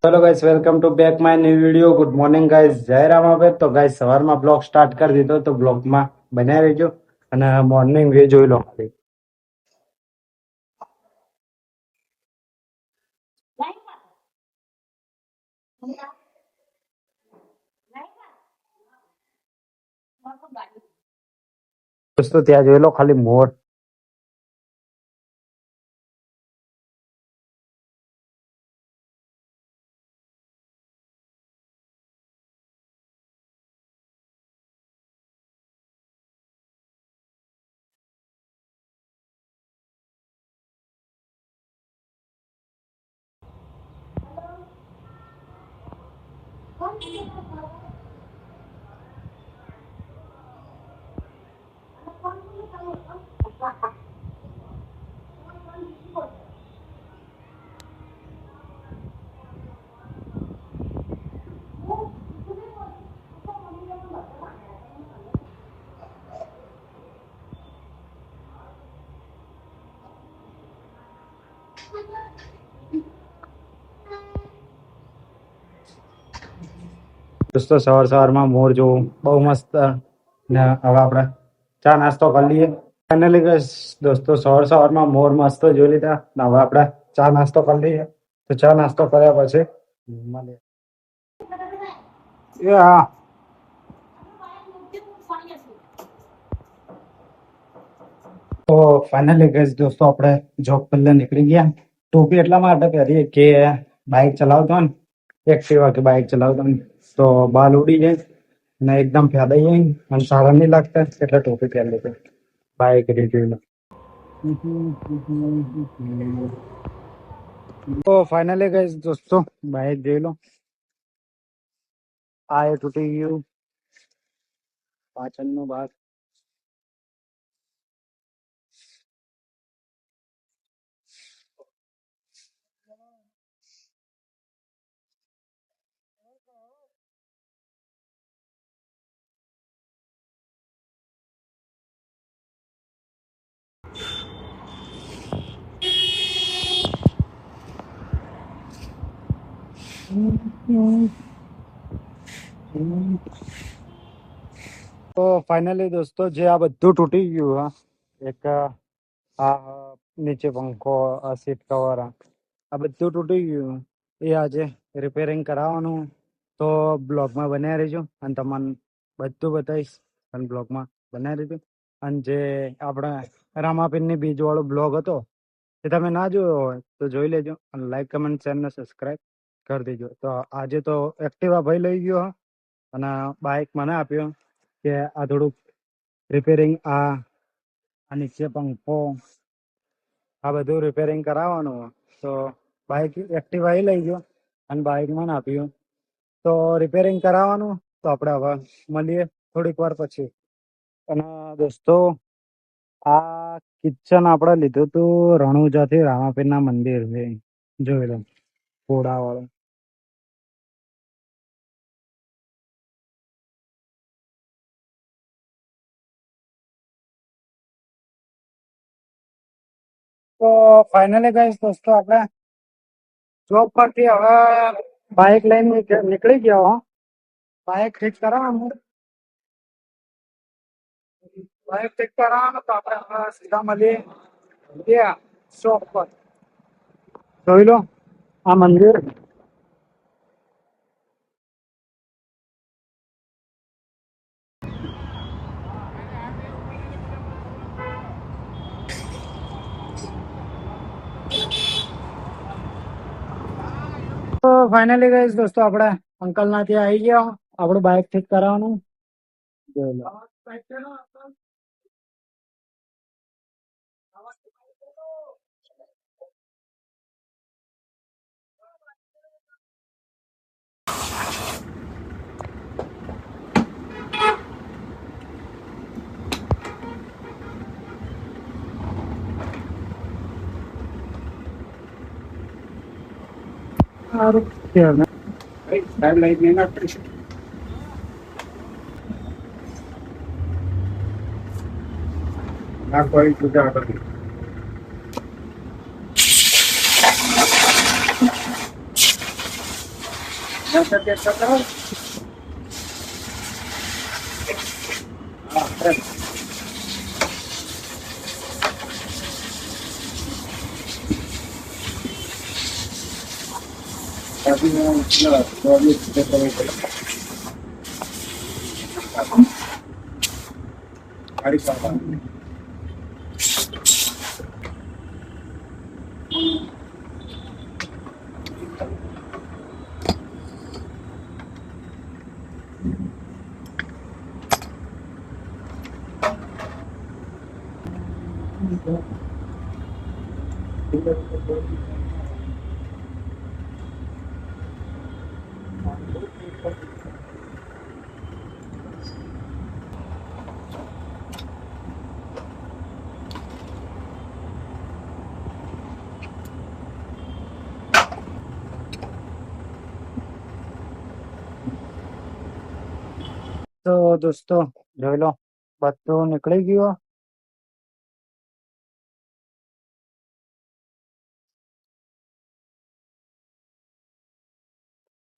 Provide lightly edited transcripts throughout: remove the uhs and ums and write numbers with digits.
Hello guys, welcome to back my new video. Good morning guys, જય રામાબેન. તો guys સવારમાં blog start કરી દીધો, તો બ્લોગમાં બન્યા રહેજો અને મોર્નિંગ વ્યૂ જોઈ લો. દોસ્તો ત્યાં જોઈ લો ખાલી મોર. દોસ્તો સવારમાં મોર જોવું બહુ મસ્ત. ને હવે આપણે ચા નાસ્તો કરી લઈએ. ફાઇનલી ગાઈસ દોસ્તો સવારમાં મોર મસ્ત જોઈ લીધા. ને હવે આપણે ચા નાસ્તો કરી લઈએ. તો ચા નાસ્તો કર્યા પછી મળીએ. હા, તો ફાઇનલી ગાઈસ દોસ્તો આપણે જોબ પર નીકળી ગયા. ટોપી એટલા માટે પહેરીએ કે બાઇક ચલાવતો હોય ને, એક્ટિવા કે બાઇક ચલાવતો હોય ને તો બાલ ઉડી જાય ને એકદમ ફેદાઈ જાય અને સારા નહીં લાગતા, એટલે ટોપી પહેરી લીધી બાઇક રીઝ્યુમાં. તો ફાઇનલી ગાઈસ દોસ્તો બાઇક જોઈ લો, આ એ તૂટી ગયું પાછળનો ભાગ. તો ફાઇનલી દોસ્તો જે આ બધું તૂટી ગયું, હા, એક આ નીચે પંખો, આ સીટ કવર, આ બધું તૂટી ગયું. એ આજે રિપેરિંગ કરાવવાનું. તો બ્લોગમાં બનાવી રહેજો અને તમને બધું બતાવીશ, અને બ્લોગમાં બનાવી રહેજો. અને જે આપણા રામાપીરની બીજ વાળો બ્લોગ હતો એ તમે ના જોયો હોય તો જોઈ લેજો અને લાઈક, કમેન્ટ, શેર ને સબસ્ક્રાઈબ કરી દેજો. તો આજે તો એક્ટિવા ભાઈ લઈ ગયો અને બાઇક મને આપ્યો કે આ થોડુંક રિપેરિંગ, આ નીચે પંખો, આ બધું રિપેરિંગ કરાવવાનું. તો બાઇક એક્ટિવા એ લઈ ગયો અને બાઇક મને આપ્યું તો રિપેરિંગ કરાવવાનું. તો આપણે હવે મળીએ થોડીક વાર પછી. અને દોસ્તો આ કિચન આપણે લીધું હતું રણુજાથી, રામાપીરના મંદિર છે, જોઈ લો ઘોડા વાળું. તો ફાઇનલી ગાઈસ દોસ્તો આપણે જોબ પરથી હવે બાઇક લઈને નીકળી ગયા હો. બાઇક ઠીક કરાવવાનું, બાઇક ઠીક કરાવવાનું. તો આપણે હવે સીધા મળીએ શોપ પર. જોઈ લો આ મંદિર. તો ફાઇનલી ગાઈસ દોસ્તો આપણે અંકલ ના ત્યાં આવી ગયા. આપણું બાઇક ઠીક કરાવવાનું. જોઈ લો. સારું છે ને? ટાઈમ લાઈટ નહીં નાખતી. ના કોઈ જુદા નથી. તો દોસ્તો જોઈ લો, બધું નીકળી ગયું.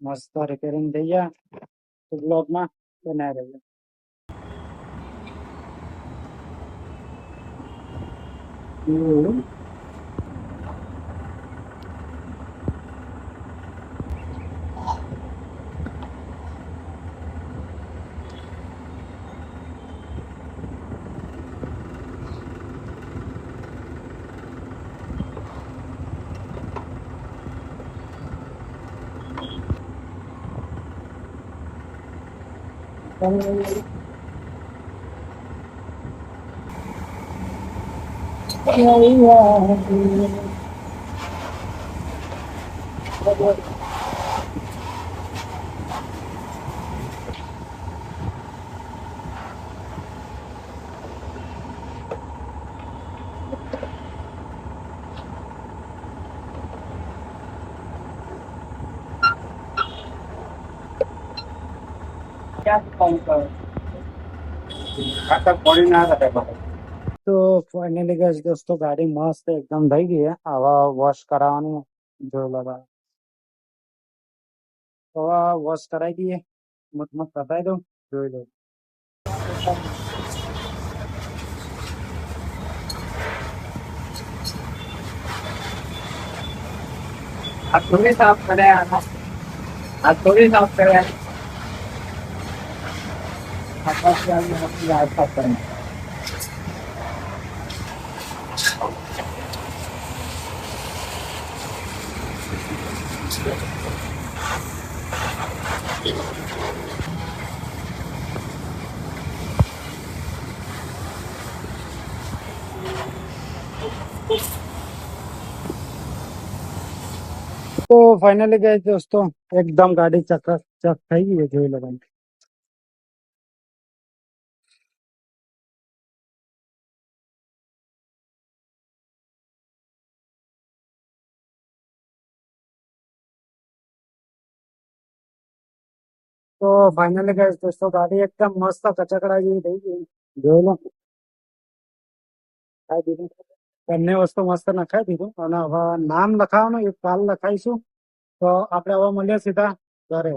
મસ્ત રિપેરિંગ થઈ ગયા. તો બ્લોગમાં બનાવી રહેજો. તો ફાઇનલી ગાઈસ દોસ્તો ગાડી મસ્ત એકદમ થઈ ગઈ છે. હવે વોશ કરાવવાનું જોઈ લો. હવે વોશ કરાવી દઈએ, મત કરાવી દઉં, જોઈ લો. આ થોડી સાફ કર્યા, આ થોડી સાફ કર્યા. તો ફાઇનલી ગાઈસ દોસ્તો એકદમ ગાડી ચક થઈ ગઈ છે, જોઈ લો ભાઈ. તો ફાઇનલી ગાઈસ દોસ્તો ગાડી એકદમ મસ્ત કચકડા જેવી થઈ ગઈ, જોઈ લો. ખાઈ દીધું, બંને વસ્તુ મસ્ત નખાઈ દીધું. અને હવે નામ લખાવવાનું, એક કાલ લખાઈશું. તો આપણે હવે મળીએ સીધા ઘરે.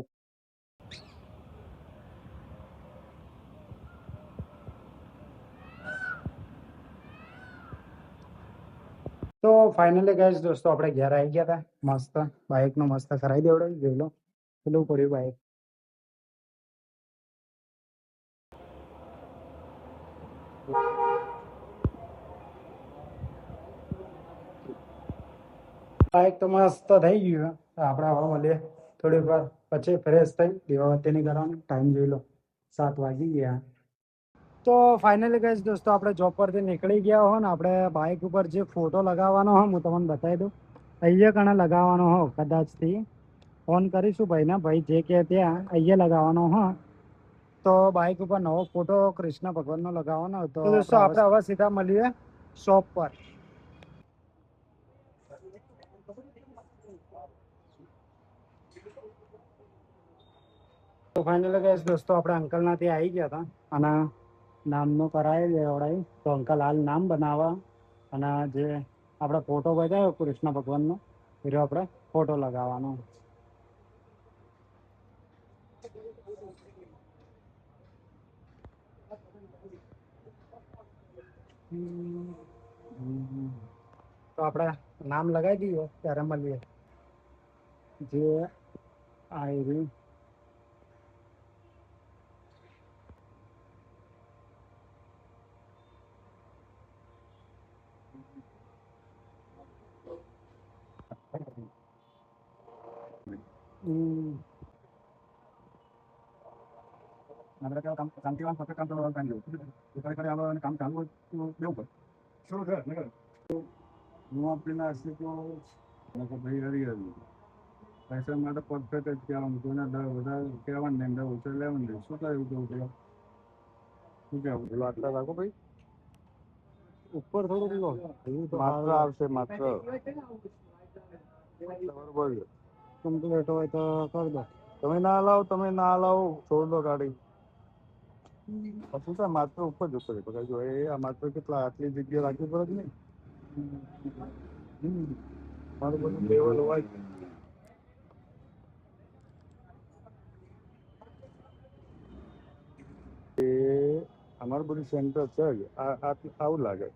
તો ફાઇનલી ગાઈસ દોસ્તો આપણે ઘેર આવી ગયા હતા. મસ્ત બાઇક નું મસ્ત કરાવી દેવડાવ્યું, જોઈ લો પેલું પડ્યું બાઇક. બાઇક તો મસ્ત થઈ ગયું. આપણે હવે મળીએ થોડીક વાર પછી ફ્રેશ થઈ દીવાબત્તીની કરવાનું. ટાઈમ જોઈ લો, 7 વાગી ગયા. તો ફાઇનલી ગાઈસ દોસ્તો આપણે જોબ પરથી નીકળી ગયા હો ને, આપણે બાઇક ઉપર જે ફોટો લગાવવાનો હો હું તમને બતાવી દઉં. અહીંયા કણે લગાવવાનો હો, કદાચથી ફોન કરીશું ભાઈને, ભાઈ જે કે ત્યાં અહીંયા લગાવવાનો હો. તો બાઇક ઉપર નવો ફોટો કૃષ્ણ ભગવાનનો લગાવવાનો હતો. તો દોસ્તો આપણે હવે સીધા મળીએ શોપ પર. તો ફાઇનલી ગાઈસ દોસ્તો આપણે અંકલના ત્યાં આવી ગયા હતા અને નામનું કરાવી દેવડાવી. તો અંકલ હાલ નામ બનાવવા અને જે આપણે ફોટો બતાવ્યો કૃષ્ણ ભગવાનનો, એ આપણે ફોટો લગાવવાનો. તો આપણે નામ લગાવી દઈએ ત્યારે મળીએ. જે આવી આપણે કેવું કામ શાંતિ વાળા ફક્ત કામ કરવા કામ જેવું એટલે કરે આપણે કામ ચાલુ હોય તો દેવું પડે શું છે નગર હું આપીને હશે તો ભાઈ હરી હરી પૈસા માટે પરફેક્ટ જ કહેવાનું કોઈને વધારે કહેવાનું નહીં અંદર ઓછો લેવાનું નહીં શું થાય એવું કેવું પેલો શું કહેવું પેલો આટલા રાખો ભાઈ ઉપર થોડું લો માત્ર આવશે માત્ર બરોબર છે કમ્પ્લીટ હોય તો કરી દો તમે ના લાવો છોડ દો ગાડી શું થાય માત્ર ઉપર જતો રહે બધા જો એ આ માત્ર કેટલા આટલી જગ્યા રાખવી પડે જ નહીં મારું બધું લેવલ હોય એ અમારું બધું સેન્ટર છે જ આવું લાગે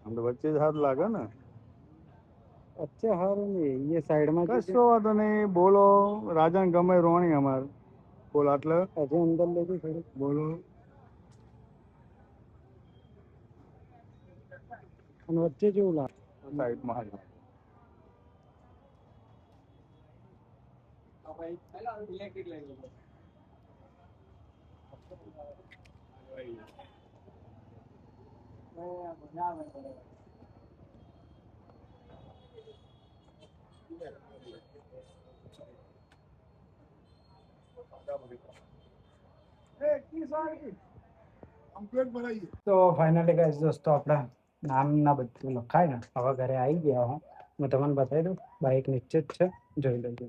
આમ તો વચ્ચે જ સારું લાગે ને વચ્ચે સારું નહીં એ સાઈડમાં કશો વાંધો નહીં બોલો રાજા ગમે રોણી અમાર બોલો એટલે હજી અંદર લેજો થોડું બોલો અને વચ્ચે જેવું લાગે સાઈડમાં તો ફાઇનલી ગાઈસ દોસ્તો આપણા નામ ના બધું લખાય ને હવે ઘરે આવી ગયા હું તમને બતાવી દઉં બાઈક નીચે જ છે જોઈ લેજો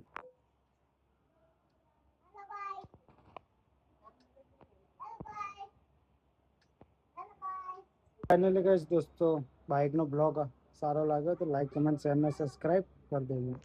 ફાઇનલી ગાઈસ દોસ્તો બાઈકનો બ્લોગ સારો લાગ્યો તો લાઈક કમેન્ટ શેર ને સબસ્ક્રાઇબ કરી દેજો